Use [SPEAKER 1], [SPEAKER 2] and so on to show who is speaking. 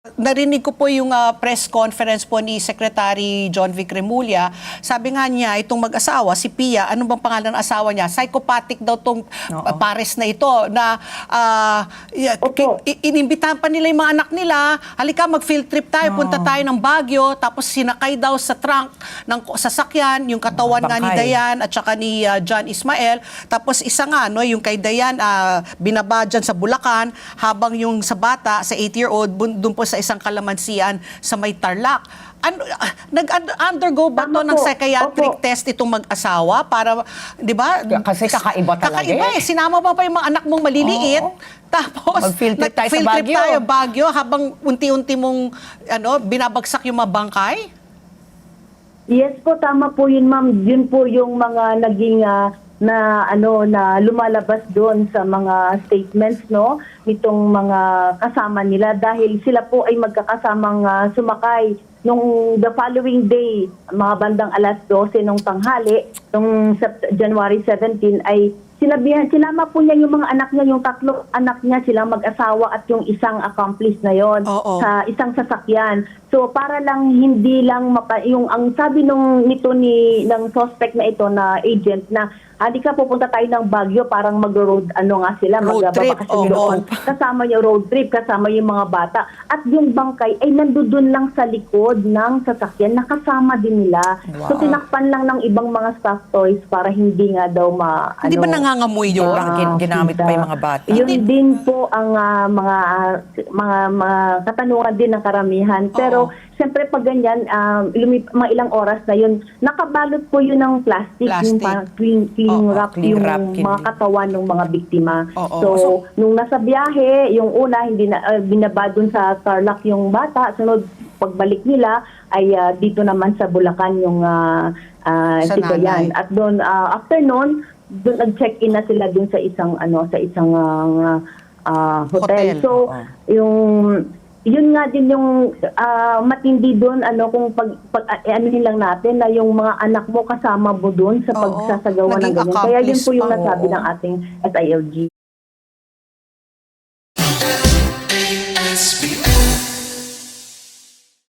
[SPEAKER 1] Narinig ko po yung press conference po ni Secretary John Vic Remulla. Sabi nga niya, itong mag-asawa, si Pia, ano bang pangalan ng asawa niya? Psychopathic daw tong pares na ito. Na inimbitahan pa nila yung mga anak nila, halika mag-field trip tayo, punta tayo ng Baguio, tapos sinakay daw sa trunk ng sasakyan, yung katawan nga ni Dayan at saka ni John Ismael. Tapos isa nga, no, yung kay Dayan, binaba dyan sa Bulacan, habang yung sa bata, sa 8-year-old, doon po sa isang kalamansian sa may Tarlac. Nag-undergo ba to ng psychiatric test itong mag-asawa para, di ba?
[SPEAKER 2] Kasi kakaiba talaga.
[SPEAKER 1] Kakaiba eh. Sinama pa yung mga anak mong maliliit. Tapos,
[SPEAKER 2] mag-field trip tayo sa
[SPEAKER 1] trip tayo Baguio habang unti-unti mong binabagsak yung mga bangkay?
[SPEAKER 3] Yes po, tama po yun, ma'am. Yun po yung mga naging na lumalabas doon sa mga statements nitong mga kasama nila dahil sila po ay magkakasamang sumakay nung the following day, mga bandang alas 12 nung tanghali, nung January 17 ay sinama po niya yung mga anak niya, yung tatlong anak niya, silang mag-asawa at yung isang accomplice na yon sa isang sasakyan. So para lang hindi lang yung ang sabi ng suspect na ito na agent na halika pupunta tayo ng Baguio, parang mag-road sila, magbabakasyon doon. Kasama yung road trip, kasama yung mga bata. At yung bangkay ay nandoon lang sa likod ng sasakyan, nakasama din nila. Wow. So tinakpan lang ng ibang mga staff toys para hindi nga daw
[SPEAKER 1] Hindi ba nangangamoy yun?
[SPEAKER 2] Ginamit pa yung mga bata?
[SPEAKER 3] Yun din po ang mga katanungan din ng karamihan. Pero siyempre pag ganyan, mga ilang oras na yun, nakabalot po yun ng plastic. Yung parang cling wrap yung mga katawan ng mga biktima. So, nung nasa biyahe, yung una, hindi na, binaba dun sa Tarlac yung bata. Sunod, pagbalik nila, ay dito naman sa Bulacan yung si Dayan. At doon, after noon, doon nag-check-in na sila dun sa isang, hotel. So, yun nga din yung matindi doon kung anuhin lang natin na yung mga anak mo kasama mo doon sa pagsasagawa ng ganyan. Kaya yun po yung nasabi ng ating SILG.